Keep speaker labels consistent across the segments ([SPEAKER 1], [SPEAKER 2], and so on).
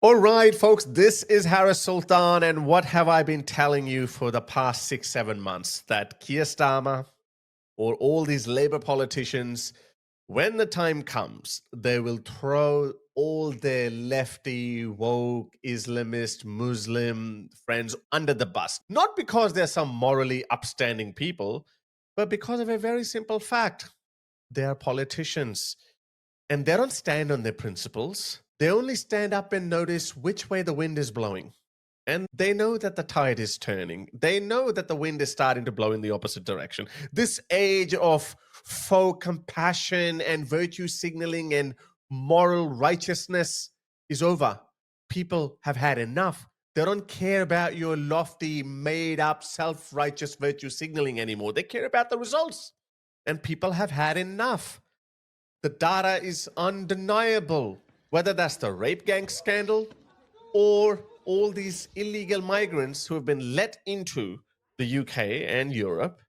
[SPEAKER 1] All right, folks, this is Zarah Sultana, and what have I been telling you for the past 6-7 months? That Keir Starmer or all these Labour politicians, when the time comes, they will throw all their lefty, woke, Islamist, Muslim friends under the bus. Not because they're some morally upstanding people, but because of a very simple fact. They are politicians, and they don't stand on their principles. They only stand up and notice which way the wind is blowing. And they know that the tide is turning. They know that the wind is starting to blow in the opposite direction. This age of faux compassion and virtue signaling and moral righteousness is over. People have had enough. They don't care about your lofty, made up, self-righteous virtue signaling anymore. They care about the results. And people have had enough. The data is undeniable, whether that's the rape gang scandal or all these illegal migrants who have been let into the UK and Europe,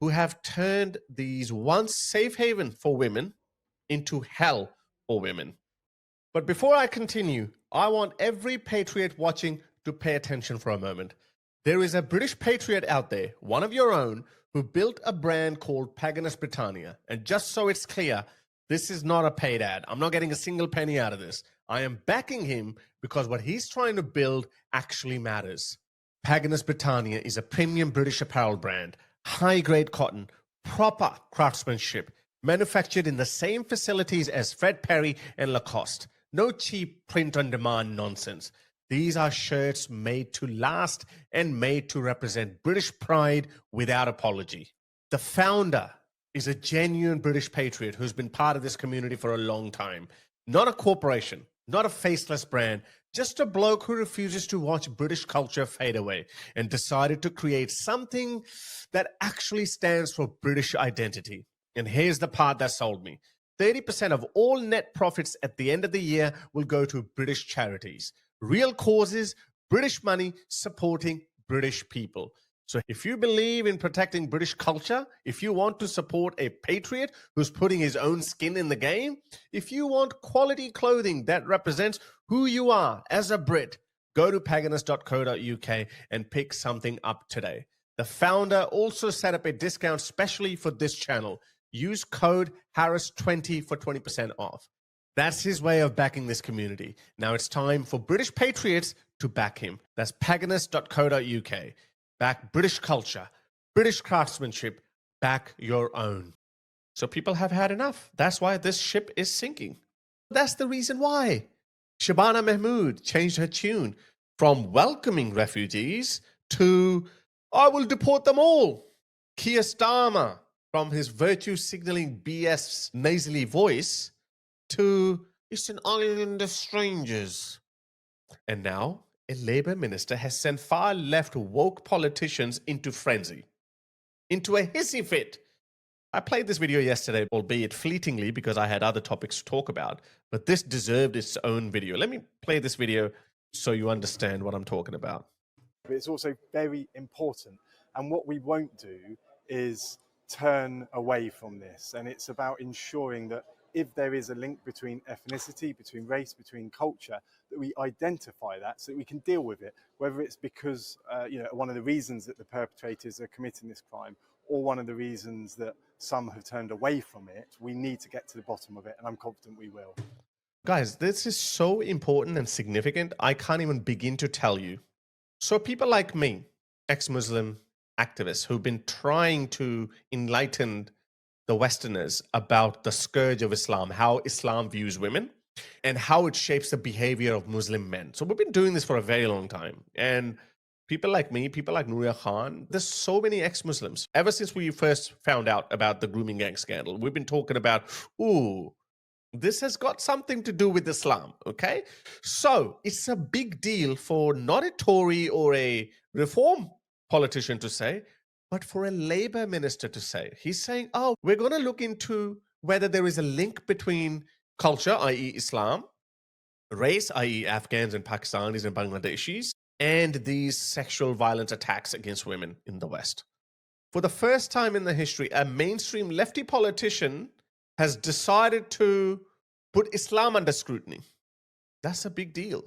[SPEAKER 1] who have turned these once safe haven for women into hell for women. But before I continue, I want every patriot watching to pay attention for a moment. There is a British patriot out there, one of your own, who built a brand called Paganus Britannia. And just so it's clear, this is not a paid ad. I'm not getting a single penny out of this. I am backing him because what he's trying to build actually matters. Paganus Britannia is a premium British apparel brand, high-grade cotton, proper craftsmanship, manufactured in the same facilities as Fred Perry and Lacoste. No cheap print-on-demand nonsense. These are shirts made to last and made to represent British pride without apology. The founder is a genuine British patriot who's been part of this community for a long time. Not a corporation, not a faceless brand, just a bloke who refuses to watch British culture fade away and decided to create something that actually stands for British identity. And here's the part that sold me. 30% of all net profits at the end of the year will go to British charities. Real causes, British money supporting British people. So if you believe in protecting British culture, if you want to support a patriot who's putting his own skin in the game, if you want quality clothing that represents who you are as a Brit, go to paganus.co.uk and pick something up today. The founder also set up a discount specially for this channel. Use code Harris20 for 20% off. That's his way of backing this community. Now it's time for British patriots to back him. That's paganus.co.uk. Back British culture, British craftsmanship, back your own. So people have had enough. That's why this ship is sinking. That's the reason why. Shabana Mahmood changed her tune from welcoming refugees to, I will deport them all. Keir Starmer, from his virtue signaling BS nasally voice, to, it's an island of strangers. And now, a Labour minister has sent far-left woke politicians into frenzy, into a hissy fit. I played this video yesterday, albeit fleetingly because I had other topics to talk about, but this deserved its own video. Let me play this video so you understand what I'm talking about.
[SPEAKER 2] But it's also very important. And what we won't do is turn away from this. And it's about ensuring that if there is a link between ethnicity, between race, between culture, that we identify that so that we can deal with it, whether it's because one of the reasons that the perpetrators are committing this crime or one of the reasons that some have turned away from it. We need to get to the bottom of it, and I'm confident we will.
[SPEAKER 1] Guys, this is so important and significant, I can't even begin to tell you. So people like me, ex-Muslim activists who've been trying to enlighten the Westerners about the scourge of Islam, how Islam views women, and how it shapes the behavior of Muslim men. So we've been doing this for a very long time. And people like me, people like Nuria Khan, there's so many ex-Muslims. Ever since we first found out about the grooming gang scandal, we've been talking about, ooh, this has got something to do with Islam, okay? So it's a big deal for not a Tory or a reform politician to say, but for a Labour minister to say. He's saying, oh, we're going to look into whether there is a link between culture, i.e. Islam, race, i.e. Afghans and Pakistanis and Bangladeshis, and these sexual violence attacks against women in the West. For the first time in the history, a mainstream lefty politician has decided to put Islam under scrutiny. That's a big deal.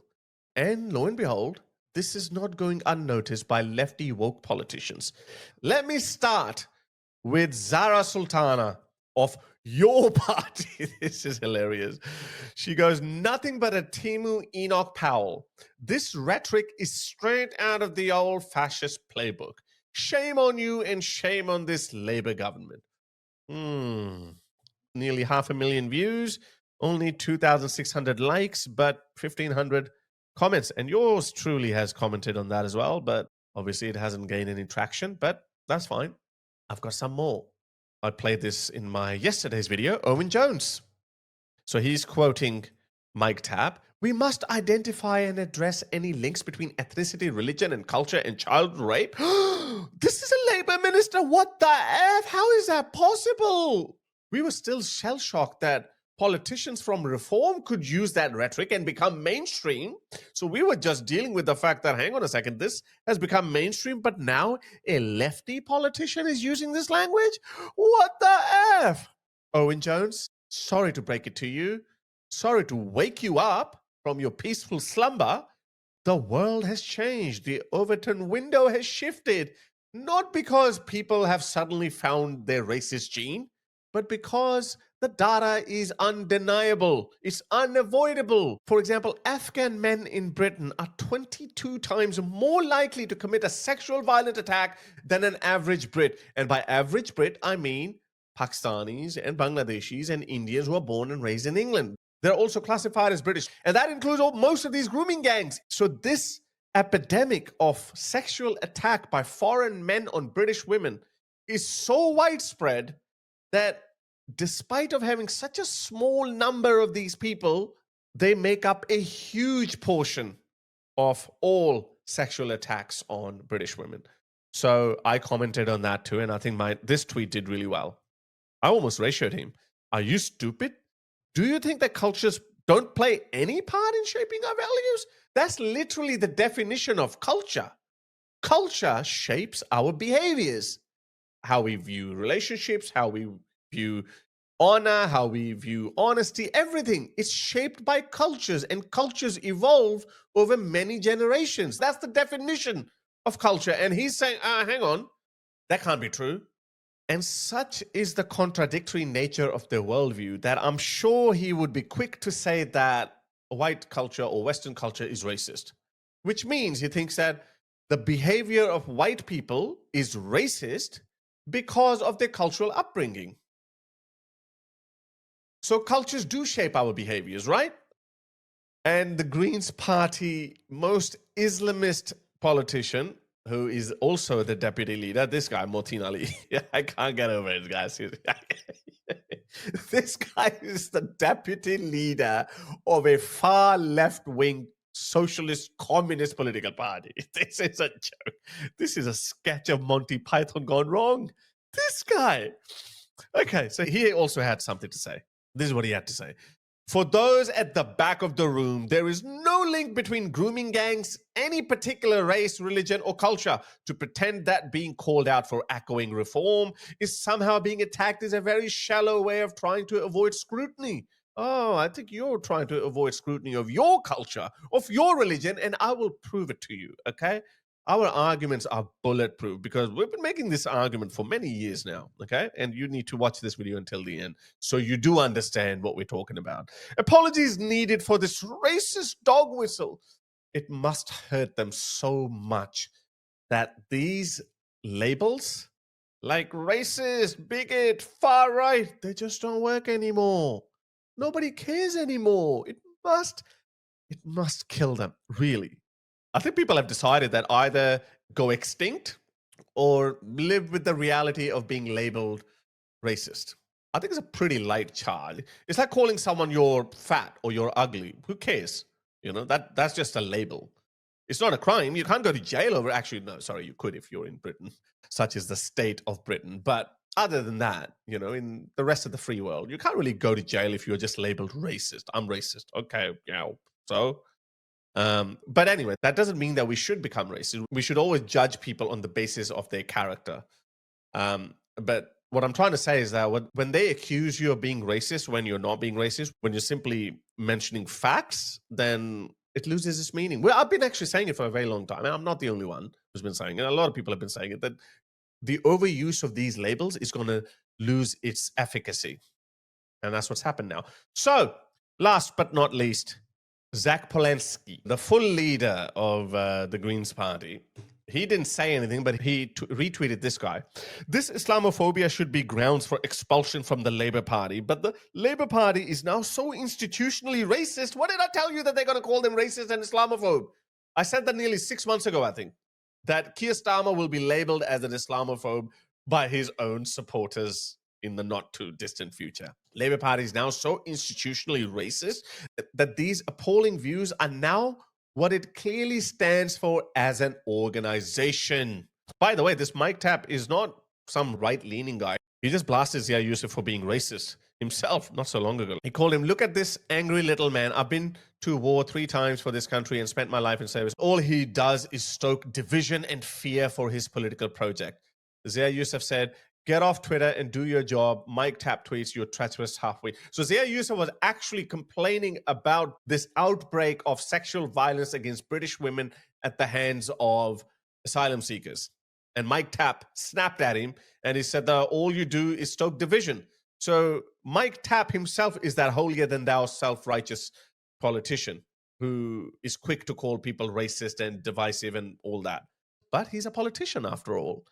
[SPEAKER 1] And lo and behold, this is not going unnoticed by lefty woke politicians. Let me start with Zarah Sultana of your party. This is hilarious. She goes, nothing but a Timu Enoch Powell. This rhetoric is straight out of the old fascist playbook. Shame on you and shame on this Labour government. Nearly 500,000 views, only 2,600 likes, but 1,500 comments. And yours truly has commented on that as well, but obviously it hasn't gained any traction, but that's fine. I've got some more. I played this in my yesterday's video, Owen Jones. So he's quoting Mike Tabb. We must identify and address any links between ethnicity, religion, and culture and child rape. This is a Labour minister. What the F? How is that possible? We were still shell-shocked that politicians from Reform could use that rhetoric and become mainstream. So we were just dealing with the fact that, hang on a second, this has become mainstream, but now a lefty politician is using this language? What the F? Owen Jones, sorry to break it to you. Sorry to wake you up from your peaceful slumber. The world has changed. The Overton window has shifted. Not because people have suddenly found their racist gene, but because the data is undeniable. It's unavoidable. For example, Afghan men in Britain are 22 times more likely to commit a sexual violent attack than an average Brit. And by average Brit, I mean Pakistanis and Bangladeshis and Indians who are born and raised in England. They're also classified as British. And that includes most of these grooming gangs. So this epidemic of sexual attack by foreign men on British women is so widespread that despite of having such a small number of these people, they make up a huge portion of all sexual attacks on British women. So I commented on that too, and I think this tweet did really well. I almost ratioed him. Are you stupid? Do you think that cultures don't play any part in shaping our values? That's literally the definition of culture. Culture shapes our behaviors, how we view relationships, how we view honor, how we view honesty, everything. It's shaped by cultures, and cultures evolve over many generations. That's the definition of culture. And he's saying, hang on, that can't be true. And such is the contradictory nature of their worldview that I'm sure he would be quick to say that white culture or Western culture is racist, which means he thinks that the behavior of white people is racist because of their cultural upbringing. So cultures do shape our behaviors, right? And the Greens Party most Islamist politician, who is also the deputy leader, this guy, Motin Ali. I can't get over it, guys. This guy is the deputy leader of a far left-wing socialist communist political party. This is a joke. This is a sketch of Monty Python gone wrong. This guy. Okay, so he also had something to say. This is what he had to say. For those at the back of the room, there is no link between grooming gangs, any particular race, religion, or culture. To pretend that being called out for echoing reform is somehow being attacked is a very shallow way of trying to avoid scrutiny. Oh, I think you're trying to avoid scrutiny of your culture, of your religion, and I will prove it to you, okay? Our arguments are bulletproof because we've been making this argument for many years now, okay? And you need to watch this video until the end so you do understand what we're talking about. Apologies needed for this racist dog whistle. It must hurt them so much that these labels, like racist, bigot, far right, they just don't work anymore. Nobody cares anymore. It must kill them, really. I think people have decided that either go extinct or live with the reality of being labeled racist. I think it's a pretty light charge. It's like calling someone you're fat or you're ugly. Who cares? You know, that's just a label. It's not a crime. You can't go to jail over. Actually, no, sorry, you could if you're in Britain, such is the state of Britain. But other than that, you know, in the rest of the free world, you can't really go to jail if you're just labeled racist. I'm racist. Okay, yeah. So but anyway, that doesn't mean that we should become racist. We should always judge people on the basis of their character. But what I'm trying to say is that when they accuse you of being racist when you're not being racist, when you're simply mentioning facts, then it loses its meaning. Well, I've been actually saying it for a very long time. And I'm not the only one who's been saying it. A lot of people have been saying it, that the overuse of these labels is going to lose its efficacy. And that's what's happened now. So, last but not least, Zach Polensky, the full leader of the Greens Party, he didn't say anything, but he retweeted this guy. This Islamophobia should be grounds for expulsion from the Labour Party, but the Labour Party is now so institutionally racist. What did I tell you that they're going to call them racist and Islamophobe? I said that nearly 6 months ago, I think, that Keir Starmer will be labelled as an Islamophobe by his own supporters in the not too distant future. Labour Party is now so institutionally racist that these appalling views are now what it clearly stands for as an organization. By the way, this Mike Tapp is not some right-leaning guy. He just blasted Zia Yusuf for being racist himself not so long ago. He called him, look at this angry little man. I've been to war 3 times for this country and spent my life in service. All he does is stoke division and fear for his political project. Zia Yusuf said, get off Twitter and do your job. Mike Tapp tweets, you're treacherous halfway. So Zia Yusuf was actually complaining about this outbreak of sexual violence against British women at the hands of asylum seekers. And Mike Tapp snapped at him and he said that all you do is stoke division. So Mike Tapp himself is that holier-than-thou self-righteous politician who is quick to call people racist and divisive and all that. But he's a politician after all.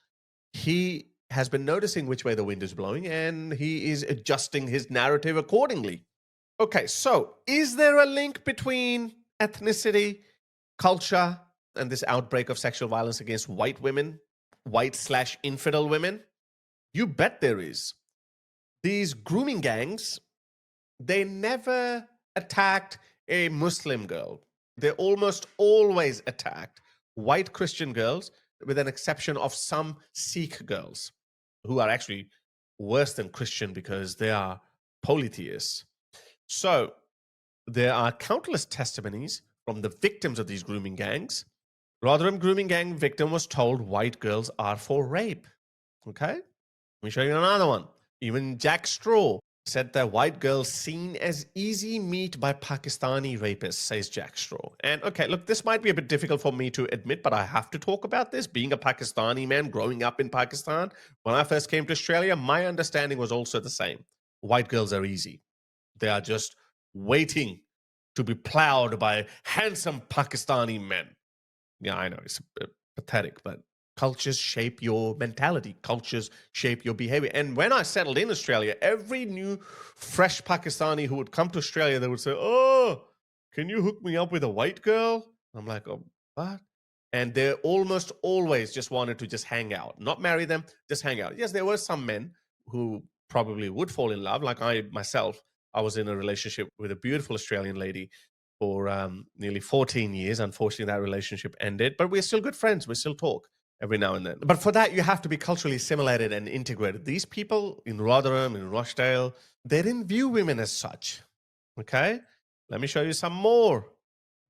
[SPEAKER 1] He has been noticing which way the wind is blowing, and he is adjusting his narrative accordingly. Okay, so is there a link between ethnicity, culture, and this outbreak of sexual violence against white women, white/infidel women? You bet there is. These grooming gangs, they never attacked a Muslim girl. They almost always attacked white Christian girls, with an exception of some Sikh girls, who are actually worse than Christian because they are polytheists. So there are countless testimonies from the victims of these grooming gangs. Rotherham grooming gang victim was told white girls are for rape. Okay? Let me show you another one. Even Jack Straw said that white girls seen as easy meat by Pakistani rapists, says Jack Straw. And okay, look, this might be a bit difficult for me to admit, but I have to talk about this. Being a Pakistani man growing up in Pakistan, when I first came to Australia, my understanding was also the same. White girls are easy. They are just waiting to be plowed by handsome Pakistani men. Yeah, I know, it's a bit pathetic, but cultures shape your mentality. Cultures shape your behavior. And when I settled in Australia, every new fresh Pakistani who would come to Australia, they would say, oh, can you hook me up with a white girl? I'm like, oh, what? And they almost always just wanted to just hang out, not marry them, just hang out. Yes, there were some men who probably would fall in love. Like I myself, I was in a relationship with a beautiful Australian lady for nearly 14 years. Unfortunately, that relationship ended, but we're still good friends. We still talk every now and then. But for that, you have to be culturally assimilated and integrated. These people in Rotherham, in Rochdale, they didn't view women as such. Okay? Let me show you some more.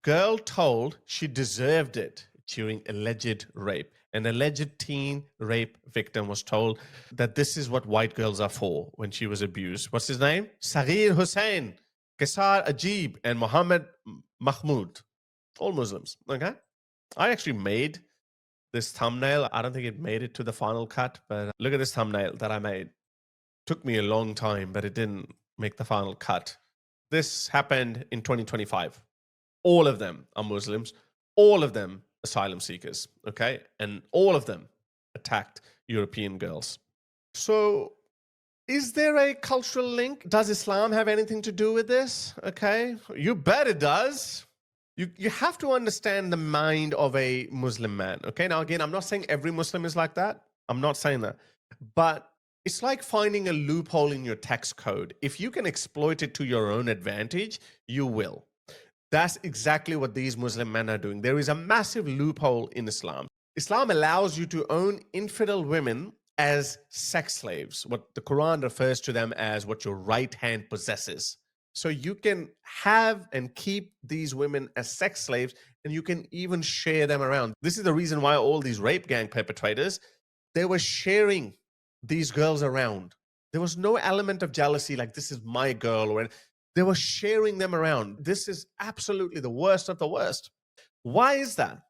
[SPEAKER 1] Girl told she deserved it during alleged rape. An alleged teen rape victim was told that this is what white girls are for when she was abused. What's his name? Saghir Hussain, Qasar Ajib, and Mohammed Mahmoud. All Muslims. Okay? I actually made this thumbnail. I don't think it made it to the final cut, but look at this thumbnail that I made. Took me a long time, but it didn't make the final cut. This happened in 2025. All of them are Muslims. All of them asylum seekers, okay? And all of them attacked European girls. So is there a cultural link? Does Islam have anything to do with this? Okay, you bet it does. You have to understand the mind of a Muslim man. Okay, now again, I'm not saying every Muslim is like that. I'm not saying that. But it's like finding a loophole in your tax code. If you can exploit it to your own advantage, you will. That's exactly what these Muslim men are doing. There is a massive loophole in Islam. Islam allows you to own infidel women as sex slaves. What the Quran refers to them as what your right hand possesses. So you can have and keep these women as sex slaves, and you can even share them around. This is the reason why all these rape gang perpetrators, they were sharing these girls around. There was no element of jealousy like this is my girl, or They were sharing them around. This is absolutely the worst of the worst. Why is that?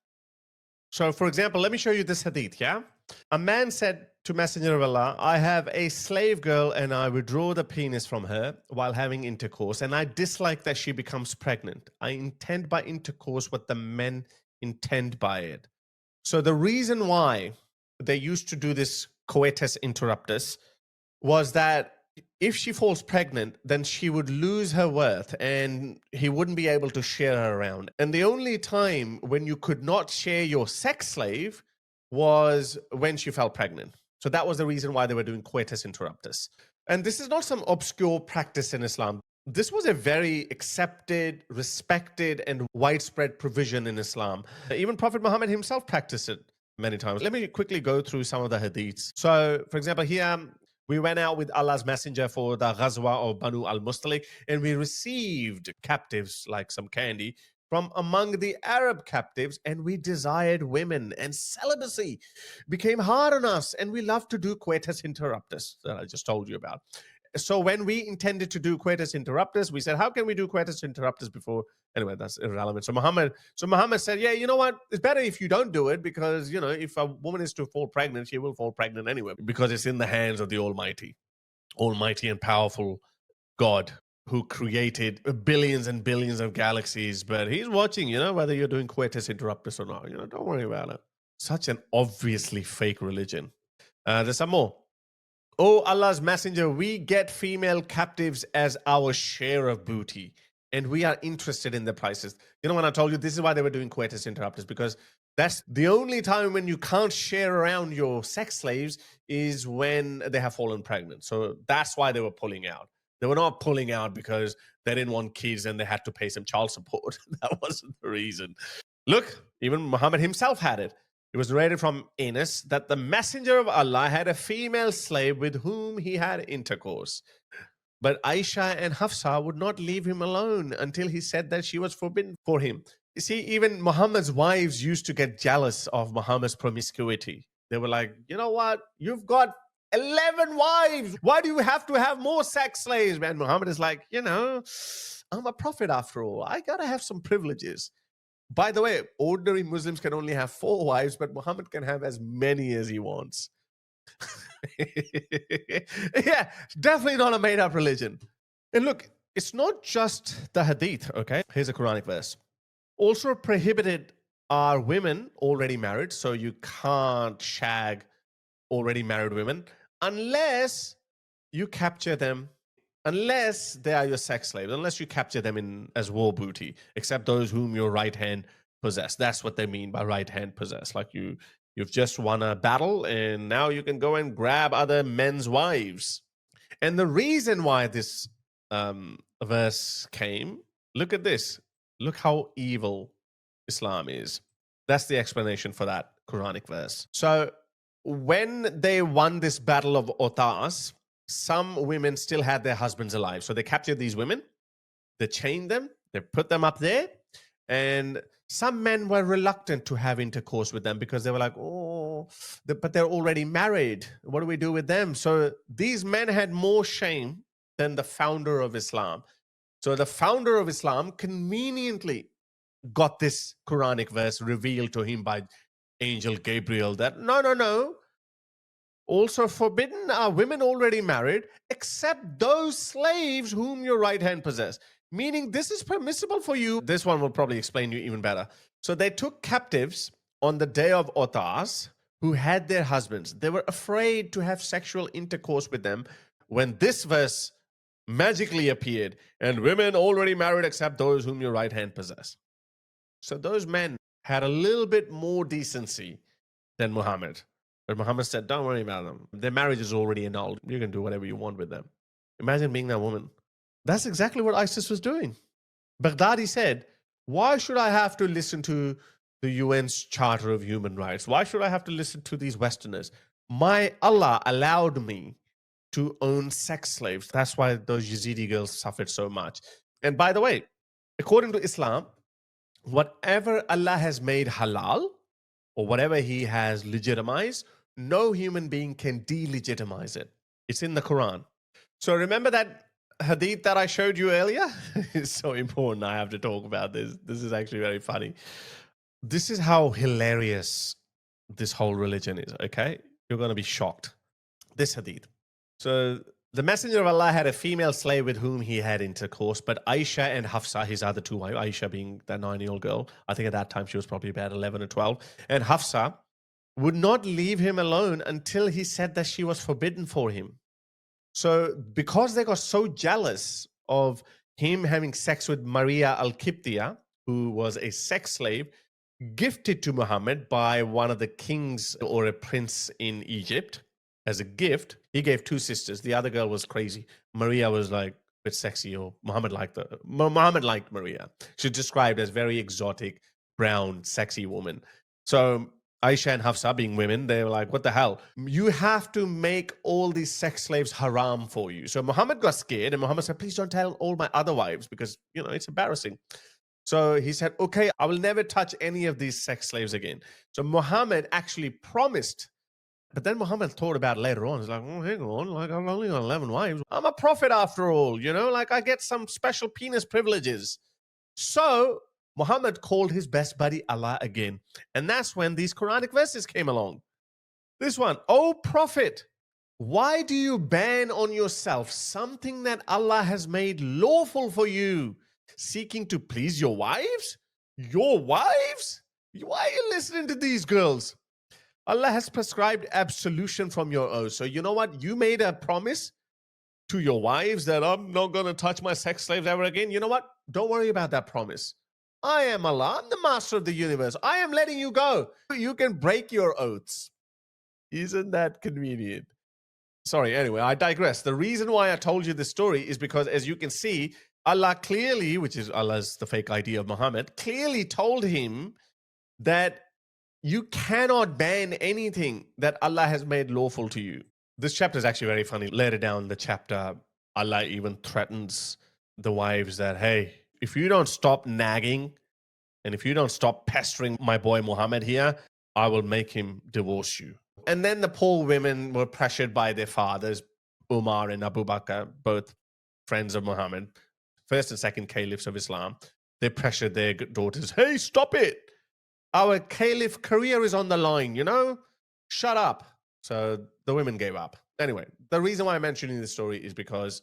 [SPEAKER 1] So, for example, let me show you this hadith, yeah? A man said to Messenger of Allah, I have a slave girl and I withdraw the penis from her while having intercourse, and I dislike that she becomes pregnant. I intend by intercourse what the men intend by it. So the reason why they used to do this coitus interruptus was that if she falls pregnant, then she would lose her worth and he wouldn't be able to share her around. And the only time when you could not share your sex slave was when she fell pregnant. So that was the reason why they were doing coitus interruptus. And this is not some obscure practice in Islam. This was a very accepted, respected, and widespread provision in Islam. Even Prophet Muhammad himself practiced it many times. Let me quickly go through some of the hadiths. So, for example, here we went out with Allah's messenger for the Ghazwa of Banu al-Mustalik, and we received captives like some candy from among the Arab captives, and we desired women, and celibacy became hard on us, and we loved to do coitus interruptus that I just told you about. So when we intended to do coitus interruptus, we said, how can we do coitus interruptus before? Anyway, that's irrelevant. So Muhammad said, yeah, you know what? It's better if you don't do it because, you know, if a woman is to fall pregnant, she will fall pregnant anyway because it's in the hands of the Almighty and powerful God who created billions and billions of galaxies. But he's watching, you know, whether you're doing coitus interruptus or not. You know, don't worry about it. Such an obviously fake religion. There's some more. Oh, Allah's messenger, we get female captives as our share of booty, and we are interested in the prices. You know, when I told you this is why they were doing coitus interruptus, because that's the only time when you can't share around your sex slaves is when they have fallen pregnant. So that's why they were pulling out. They were not pulling out because they didn't want kids and they had to pay some child support. That wasn't the reason. Look, even Muhammad himself had it. It was narrated from Anas that the messenger of Allah had a female slave with whom he had intercourse. But Aisha and Hafsa would not leave him alone until he said that she was forbidden for him. You see, even Muhammad's wives used to get jealous of Muhammad's promiscuity. They were like, you know what? You've got 11 wives. Why do you have to have more sex slaves? Man, Muhammad is like, you know, I'm a prophet after all. I got to have some privileges. By the way, ordinary Muslims can only have 4 wives, but Muhammad can have as many as he wants. Yeah, definitely not a made-up religion. And look, it's not just the hadith, okay? Here's a Quranic verse. Also prohibited are women already married, so you can't shag already married women unless you capture them, unless they are your sex slaves, unless you capture them in as war booty, except those whom your right hand possess. That's what they mean by right hand possess. Like you've just won a battle and now you can go and grab other men's wives. And the reason why this verse came, look at this. Look how evil Islam is. That's the explanation for that Quranic verse. So when they won this battle of Otas, some women still had their husbands alive. So they captured these women, they chained them, they put them up there, and some men were reluctant to have intercourse with them because they were like, oh, but they're already married. What do we do with them? So these men had more shame than the founder of Islam. So the founder of Islam conveniently got this Quranic verse revealed to him by Angel Gabriel that no. Also forbidden are women already married, except those slaves whom your right hand possess. Meaning this is permissible for you. This one will probably explain you even better. So they took captives on the day of Otas who had their husbands. They were afraid to have sexual intercourse with them when this verse magically appeared, and women already married except those whom your right hand possess. So those men had a little bit more decency than Muhammad. But Muhammad said, don't worry about them. Their marriage is already annulled. You can do whatever you want with them. Imagine being that woman. That's exactly what ISIS was doing. Baghdadi said, why should I have to listen to the UN's Charter of Human Rights? Why should I have to listen to these Westerners? My Allah allowed me to own sex slaves. That's why those Yazidi girls suffered so much. And by the way, according to Islam, whatever Allah has made halal, or whatever he has legitimized, no human being can delegitimize it. It's in the Quran. So remember that hadith that I showed you earlier is so important. I have to talk about this. This is actually very funny. This is how hilarious this whole religion is, okay? You're going to be shocked. This hadith. So the Messenger of Allah had a female slave with whom he had intercourse, but Aisha and Hafsa, his other two wives, Aisha being that 9-year-old girl, I think at that time she was probably about 11 or 12, and Hafsa would not leave him alone until he said that she was forbidden for him. So because they got so jealous of him having sex with Maria al-Qibtiyya, who was a sex slave, gifted to Muhammad by one of the kings or a prince in Egypt as a gift, he gave two sisters. The other girl was crazy. Maria was like a bit sexy, or Muhammad liked her. Muhammad liked Maria. She's described as very exotic, brown, sexy woman. So Aisha and Hafsa, being women, they were like, what the hell? You have to make all these sex slaves haram for you. So Muhammad got scared, and Muhammad said, please don't tell all my other wives because, it's embarrassing. So he said, okay, I will never touch any of these sex slaves again. So Muhammad actually promised, but then Muhammad thought about it later on. He's like, oh, hang on, like I've only got 11 wives. I'm a prophet after all, like I get some special penis privileges. So Muhammad called his best buddy Allah again. And that's when these Quranic verses came along. This one, oh prophet, why do you ban on yourself something that Allah has made lawful for you, seeking to please your wives? Your wives? Why are you listening to these girls? Allah has prescribed absolution from your oath. So you know what? You made a promise to your wives that I'm not going to touch my sex slaves ever again. You know what? Don't worry about that promise. I am Allah. I'm the master of the universe. I am letting you go. You can break your oaths. Isn't that convenient? Sorry, anyway, I digress. The reason why I told you this story is because, as you can see, Allah clearly, which is Allah's the fake ID of Muhammad, clearly told him that you cannot ban anything that Allah has made lawful to you. This chapter is actually very funny. Later down the chapter, Allah even threatens the wives that, hey, if you don't stop nagging and if you don't stop pestering my boy Muhammad here, I will make him divorce you. And then the poor women were pressured by their fathers, Umar and Abu Bakr, both friends of Muhammad, first and second caliphs of Islam. They pressured their daughters, hey, stop it. Our caliph career is on the line, Shut up. So the women gave up. Anyway, the reason why I'm mentioning this story is because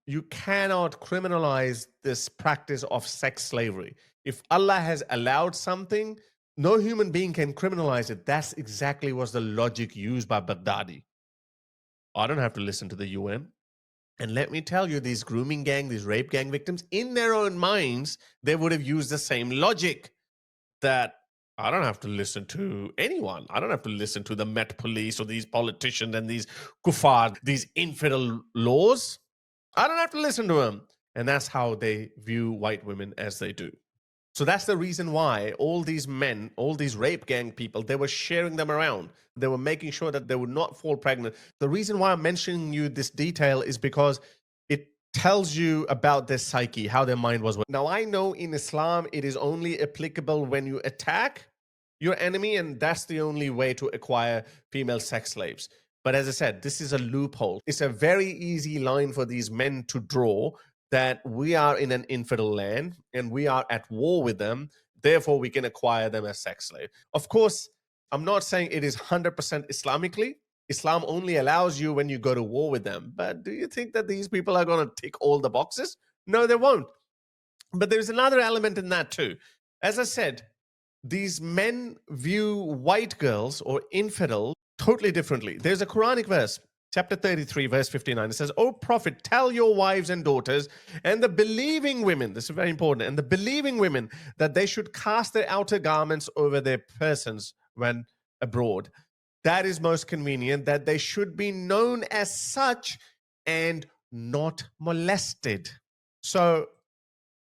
[SPEAKER 1] you cannot criminalize this practice of sex slavery. If Allah has allowed something, no human being can criminalize it. That's exactly was the logic used by Baghdadi. I don't have to listen to the UN. And let me tell you, these grooming gang, these rape gang victims, in their own minds, they would have used the same logic that I don't have to listen to anyone. I don't have to listen to the Met Police or these politicians and these kuffar, these infidel laws. I don't have to listen to them. And that's how they view white women as they do. So that's the reason why all these men, all these rape gang people, they were sharing them around. They were making sure that they would not fall pregnant. The reason why I'm mentioning you this detail is because it tells you about their psyche, how their mind was. Now, I know in Islam, it is only applicable when you attack your enemy, and that's the only way to acquire female sex slaves. But as I said, this is a loophole. It's a very easy line for these men to draw that we are in an infidel land and we are at war with them. Therefore, we can acquire them as sex slaves. Of course, I'm not saying it is 100% Islamically. Islam only allows you when you go to war with them. But do you think that these people are going to tick all the boxes? No, they won't. But there's another element in that too. As I said, these men view white girls or infidel totally differently. There's a Quranic verse, chapter 33, verse 59. It says, "O Prophet, tell your wives and daughters and the believing women," this is very important, "and the believing women that they should cast their outer garments over their persons when abroad. That is most convenient, that they should be known as such and not molested." So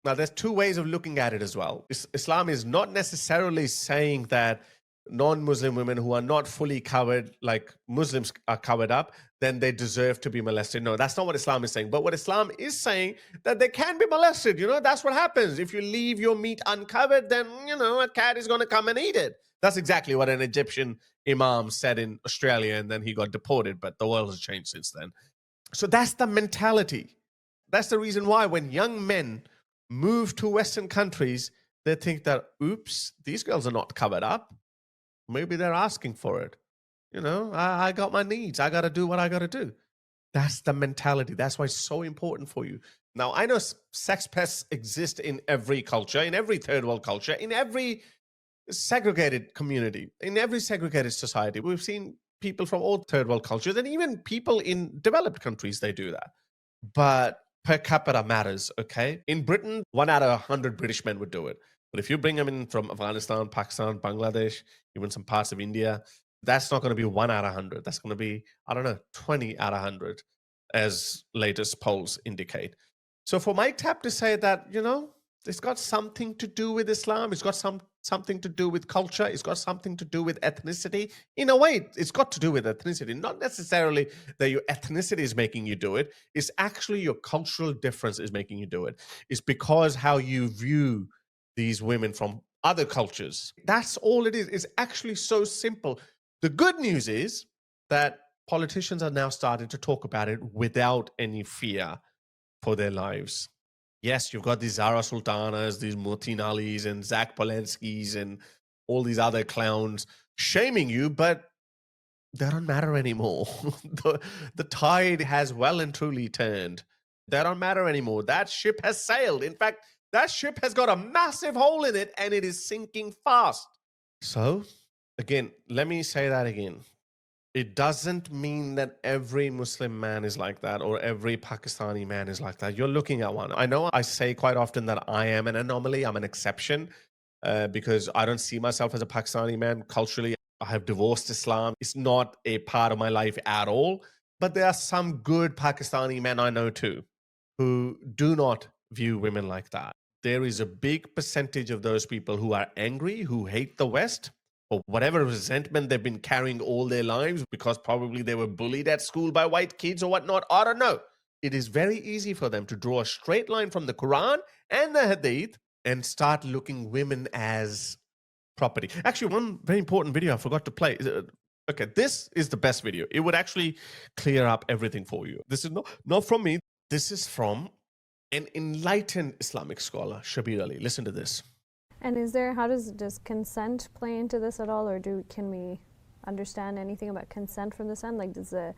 [SPEAKER 1] now, there's two ways of looking at it as well. Islam is not necessarily saying that non-Muslim women who are not fully covered, like Muslims are covered up, then they deserve to be molested. No, that's not what Islam is saying. But what Islam is saying, that they can be molested. That's what happens. If you leave your meat uncovered, then, a cat is going to come and eat it. That's exactly what an Egyptian imam said in Australia, and then he got deported. But the world has changed since then. So that's the mentality. That's the reason why when young men move to Western countries, they think that, oops, these girls are not covered up. Maybe they're asking for it. You know, I got my needs. I got to do what I got to do. That's the mentality. That's why it's so important for you. Now, I know sex pests exist in every culture, in every third world culture, in every segregated community, in every segregated society. We've seen people from all third world cultures, and even people in developed countries, they do that. But per capita matters, okay? In Britain, 1 out of 100 British men would do it. But if you bring them in from Afghanistan, Pakistan, Bangladesh, even some parts of India, that's not going to be 1 out of 100. That's going to be, I don't know, 20 out of 100, as latest polls indicate. So for Mike Tapp to say that, you know, it's got something to do with Islam, it's got something to do with culture, it's got something to do with ethnicity. In a way, it's got to do with ethnicity. Not necessarily that your ethnicity is making you do it. It's actually your cultural difference is making you do it. It's because how you view these women from other cultures. That's all it is. It's actually so simple. The good news is that politicians are now starting to talk about it without any fear for their lives. Yes, you've got these Zarah Sultanas, these Mutin Alis and Zach Polenskis and all these other clowns shaming you, but they don't matter anymore. the tide has well and truly turned. They don't matter anymore. That ship has sailed. In fact, that ship has got a massive hole in it and it is sinking fast. So, again, let me say that again. It doesn't mean that every Muslim man is like that or every Pakistani man is like that. You're looking at one. I know I say quite often that I am an anomaly. I'm an exception because I don't see myself as a Pakistani man. Culturally, I have divorced Islam. It's not a part of my life at all. But there are some good Pakistani men I know too who do not view women like that. There is a big percentage of those people who are angry, who hate the West, or whatever resentment they've been carrying all their lives because probably they were bullied at school by white kids or whatnot. I don't know. It is very easy for them to draw a straight line from the Quran and the Hadith and start looking women as property. Actually, one very important video I forgot to play. Okay, this is the best video. It would actually clear up everything for you. This is not from me. This is from an enlightened Islamic scholar, Shabir Ali. Listen to this.
[SPEAKER 3] And how does consent play into this at all, or can we understand anything about consent from this end? Like, does the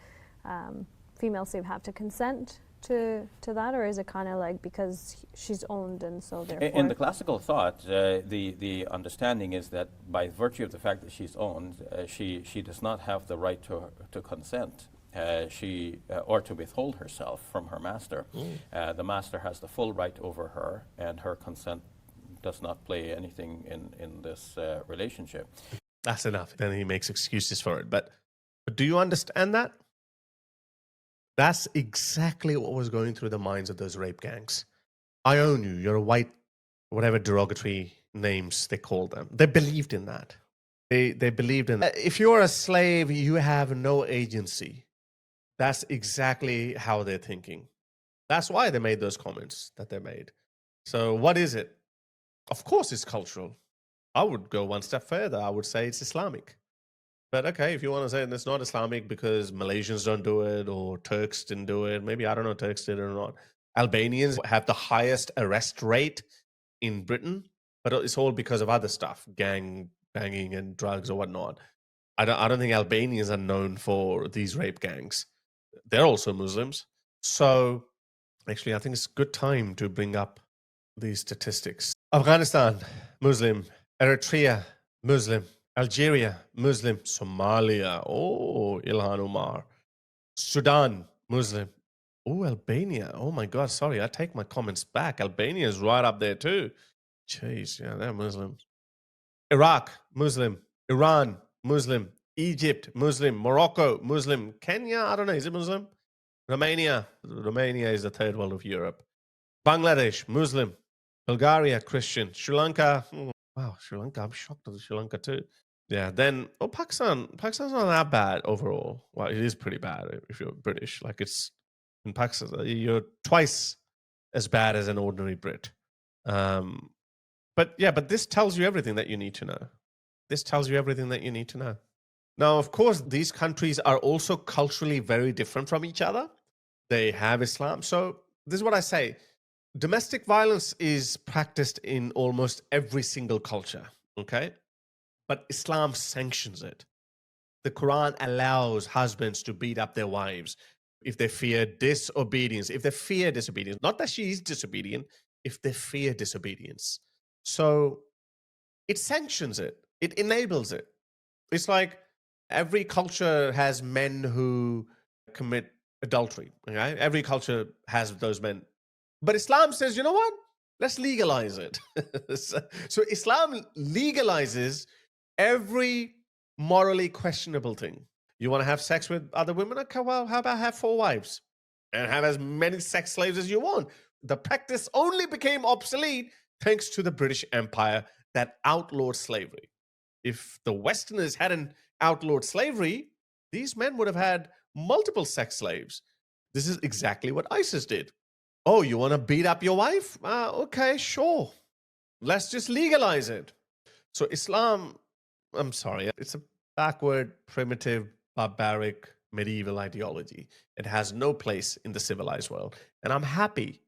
[SPEAKER 3] female slave have to consent to that, or is it kind of like because she's owned and so therefore?
[SPEAKER 4] In the classical thought, the understanding is that by virtue of the fact that she's owned, she does not have the right to consent. Or to withhold herself from her master. The master has the full right over her, and her consent does not play anything in this relationship.
[SPEAKER 1] That's enough. Then he makes excuses for it. But do you understand that? That's exactly what was going through the minds of those rape gangs. I own you. You're a white, whatever derogatory names they call them. They believed in that. They believed in that. If you're a slave, you have no agency. That's exactly how they're thinking. That's why they made those comments that they made. So what is it? Of course it's cultural. I would go one step further. I would say it's Islamic. But okay, if you want to say it's not Islamic because Malaysians don't do it or Turks didn't do it, maybe, I don't know, Turks did it or not. Albanians have the highest arrest rate in Britain, but it's all because of other stuff, gang banging and drugs or whatnot. I don't think Albanians are known for these rape gangs. They're also Muslims. So actually, I think it's a good time to bring up these statistics. Afghanistan, Muslim. Eritrea, Muslim. Algeria, Muslim. Somalia, oh, Ilhan Omar. Sudan, Muslim. Oh, Albania. Oh my God, sorry, I take my comments back. Albania is right up there too. Jeez, yeah, they're Muslims. Iraq, Muslim. Iran, Muslim. Egypt, Muslim. Morocco, Muslim. Kenya, I don't know, is it Muslim? Romania is the third world of Europe. Bangladesh, Muslim. Bulgaria, Christian. Sri Lanka, wow, Sri Lanka, I'm shocked at Sri Lanka too. Yeah, then, Pakistan's not that bad overall. Well, it is pretty bad if you're British. Like, it's, in Pakistan, you're twice as bad as an ordinary Brit. But this tells you everything that you need to know. This tells you everything that you need to know. Now, of course, these countries are also culturally very different from each other. They have Islam. So this is what I say. Domestic violence is practiced in almost every single culture, okay? But Islam sanctions it. The Quran allows husbands to beat up their wives if they fear disobedience. If they fear disobedience, not that she is disobedient, if they fear disobedience. So it sanctions it, it enables it. It's like every culture has men who commit adultery. Okay? Every culture has those men. But Islam says, you know what? Let's legalize it. So Islam legalizes every morally questionable thing. You want to have sex with other women? Okay, well, how about have 4 wives and have as many sex slaves as you want? The practice only became obsolete thanks to the British Empire that outlawed slavery. If the Westerners hadn't outlawed slavery, these men would have had multiple sex slaves. This is exactly what ISIS did. Oh, you want to beat up your wife? Okay, sure. Let's just legalize it. So Islam, I'm sorry, it's a backward, primitive, barbaric, medieval ideology. It has no place in the civilized world. And I'm happy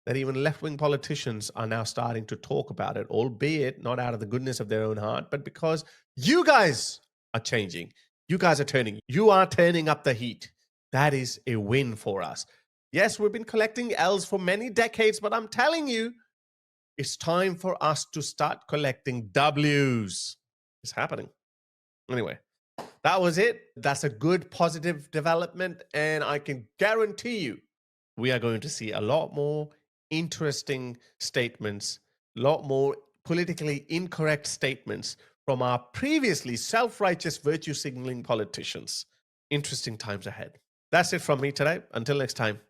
[SPEAKER 1] that even left-wing politicians are now starting to talk about it, albeit not out of the goodness of their own heart, but because you guys are changing. You guys are turning. You are turning up the heat. That is a win for us. Yes, we've been collecting L's for many decades, but I'm telling you, it's time for us to start collecting W's. It's happening. Anyway, that was it. That's a good, positive development, and I can guarantee you we are going to see a lot more interesting statements, a lot more politically incorrect statements from our previously self-righteous virtue signaling politicians. Interesting times ahead. That's it from me today. Until next time.